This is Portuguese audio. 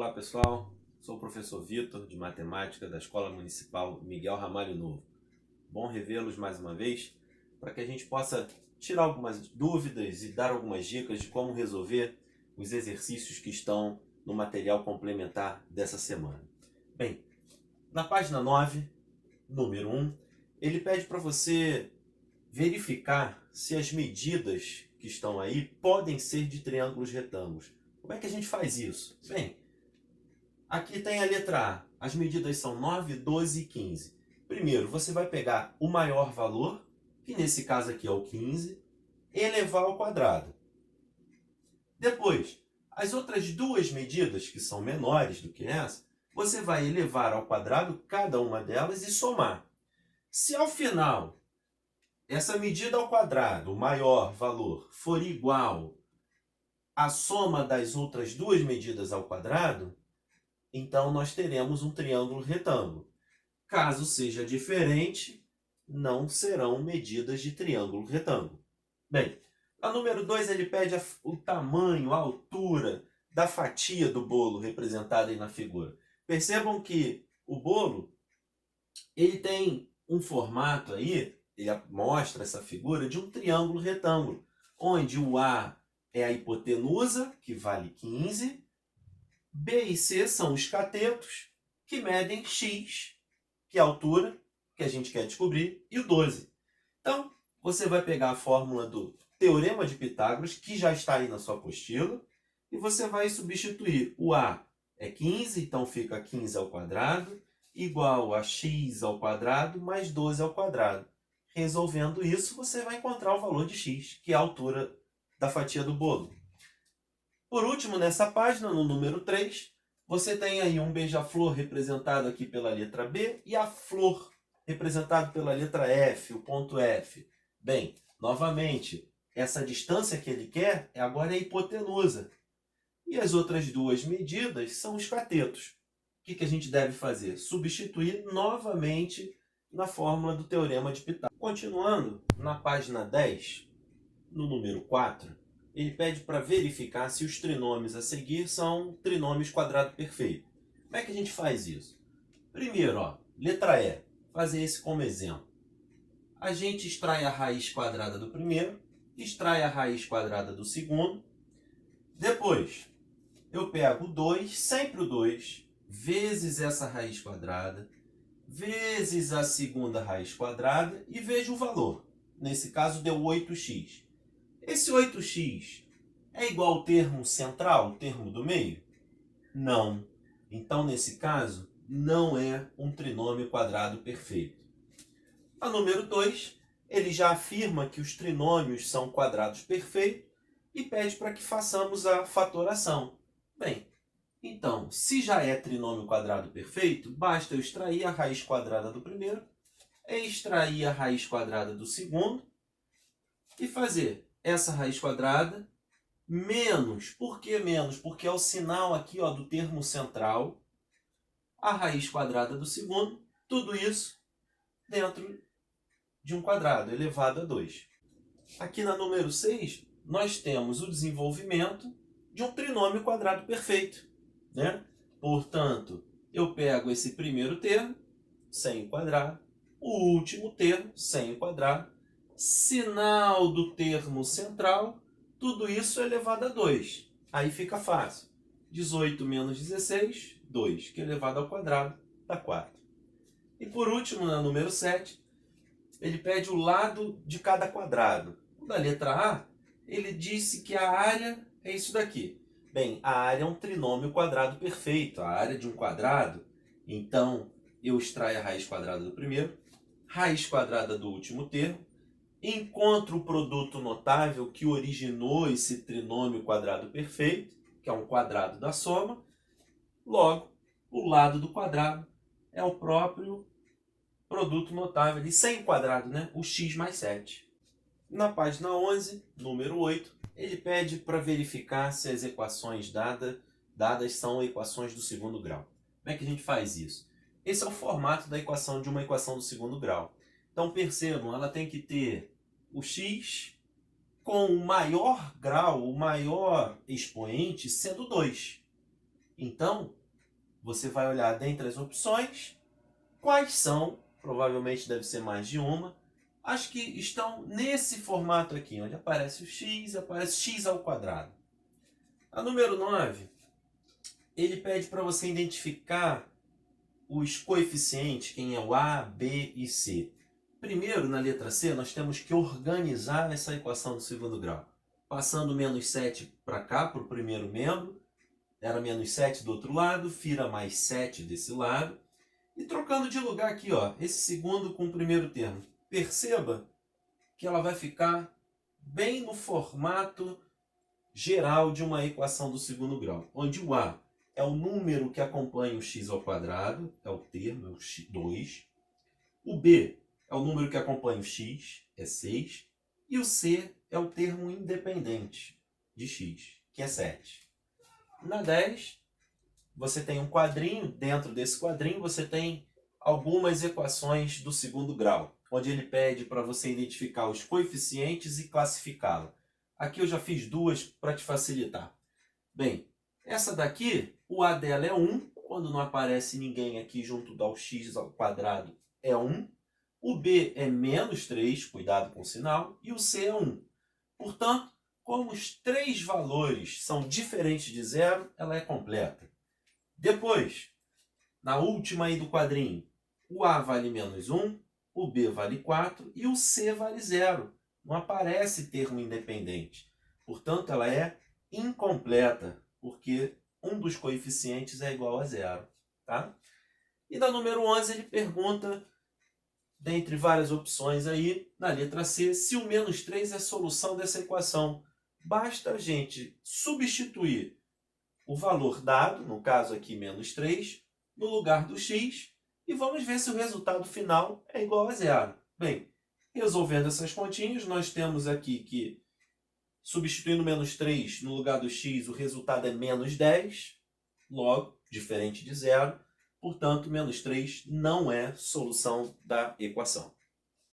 Olá pessoal, sou o professor Vitor de Matemática da Escola Municipal Miguel Ramalho Novo. Bom revê-los mais uma vez para que a gente possa tirar algumas dúvidas e dar algumas dicas de como resolver os exercícios que estão no material complementar dessa semana. Bem, na página 9, número 1, ele pede para você verificar se as medidas que estão aí podem ser de triângulos retângulos. Como é que a gente faz isso? Bem, aqui tem a letra A. As medidas são 9, 12 e 15. Primeiro, você vai pegar o maior valor, que nesse caso aqui é o 15, e elevar ao quadrado. Depois, as outras duas medidas, que são menores do que essa, você vai elevar ao quadrado cada uma delas e somar. Se ao final essa medida ao quadrado, o maior valor, for igual à soma das outras duas medidas ao quadrado, então nós teremos um triângulo retângulo. Caso seja diferente, não serão medidas de triângulo retângulo. Bem, a número 2 ele pede o tamanho, a altura da fatia do bolo representada aí na figura. Percebam que o bolo ele tem um formato aí, ele mostra essa figura de um triângulo retângulo, onde o A é a hipotenusa, que vale 15, B e C são os catetos, que medem x, que é a altura que a gente quer descobrir, e o 12. Então, você vai pegar a fórmula do Teorema de Pitágoras, que já está aí na sua apostila, e você vai substituir. O A é 15, então fica 15 ao quadrado, igual a x ao quadrado mais 12 ao quadrado. Resolvendo isso, você vai encontrar o valor de x, que é a altura da fatia do bolo. Por último, nessa página, no número 3, você tem aí um beija-flor representado aqui pela letra B e a flor representado pela letra F, o ponto F. Bem, novamente, essa distância que ele quer agora é a hipotenusa. E as outras duas medidas são os catetos. O que a gente deve fazer? Substituir novamente na fórmula do Teorema de Pitágoras. Continuando, na página 10, no número 4, ele pede para verificar se os trinômios a seguir são trinômios quadrado perfeito. Como é que a gente faz isso? Primeiro, letra E, fazer esse como exemplo. A gente extrai a raiz quadrada do primeiro, extrai a raiz quadrada do segundo. Depois, eu pego o 2, sempre o 2, vezes essa raiz quadrada, vezes a segunda raiz quadrada e vejo o valor. Nesse caso, deu 8x. Esse 8x é igual ao termo central, o termo do meio? Não. Então, nesse caso, não é um trinômio quadrado perfeito. A número 2, ele já afirma que os trinômios são quadrados perfeitos e pede para que façamos a fatoração. Bem, então, se já é trinômio quadrado perfeito, basta eu extrair a raiz quadrada do primeiro, extrair a raiz quadrada do segundo e fazer essa raiz quadrada menos. Por que menos? Porque é o sinal aqui do termo central, a raiz quadrada do segundo, tudo isso dentro de um quadrado elevado a 2. Aqui na número 6, nós temos o desenvolvimento de um trinômio quadrado perfeito, né? Portanto, eu pego esse primeiro termo, sem o quadrado, o último termo, sem o quadrado, sinal do termo central, tudo isso elevado a 2. Aí fica fácil. 18 menos 16, 2, que elevado ao quadrado dá 4. E por último, na número 7, ele pede o lado de cada quadrado. O da letra A, ele disse que a área é isso daqui. Bem, a área é um trinômio quadrado perfeito, a área de um quadrado. Então, eu extraio a raiz quadrada do primeiro, raiz quadrada do último termo, encontro o produto notável que originou esse trinômio quadrado perfeito, que é um quadrado da soma. Logo, o lado do quadrado é o próprio produto notável, e sem quadrado, né? O x mais 7. Na página 11, número 8, ele pede para verificar se as equações dadas são equações do segundo grau. Como é que a gente faz isso? Esse é o formato da equação de uma equação do segundo grau. Então, percebam, ela tem que ter o x com o maior grau, o maior expoente, sendo 2. Então, você vai olhar dentre as opções quais são, provavelmente deve ser mais de uma, as que estão nesse formato aqui, onde aparece o x, aparece x ao quadrado. A número 9, ele pede para você identificar os coeficientes, quem é o A, B e C. Primeiro, na letra C, nós temos que organizar essa equação do segundo grau. Passando menos 7 para cá, para o primeiro membro, era menos 7 do outro lado, vira mais 7 desse lado. E trocando de lugar aqui, ó, esse segundo com o primeiro termo. Perceba que ela vai ficar bem no formato geral de uma equação do segundo grau, onde o A é o número que acompanha o x ao quadrado, é o termo, é o 2. O B é o número que acompanha o x, é 6. E o C é o termo independente de x, que é 7. Na 10, você tem um quadrinho. Dentro desse quadrinho, você tem algumas equações do segundo grau, onde ele pede para você identificar os coeficientes e classificá-la. Aqui eu já fiz duas para te facilitar. Bem, essa daqui, o A dela é 1. Quando não aparece ninguém aqui junto ao x ao quadrado, é 1. O B é menos 3, cuidado com o sinal, e o C é 1. Portanto, como os três valores são diferentes de zero, ela é completa. Depois, na última aí do quadrinho, o A vale menos 1, o B vale 4 e o C vale 0. Não aparece termo independente. Portanto, ela é incompleta, porque um dos coeficientes é igual a 0. Tá? E na número 11, ele pergunta, dentre várias opções aí, na letra C, se o menos 3 é a solução dessa equação. Basta a gente substituir o valor dado, no caso aqui menos 3, no lugar do x, e vamos ver se o resultado final é igual a 0. Bem, resolvendo essas continhas, nós temos aqui que, substituindo menos 3 no lugar do x, o resultado é menos 10, logo, diferente de 0, portanto, menos 3 não é solução da equação.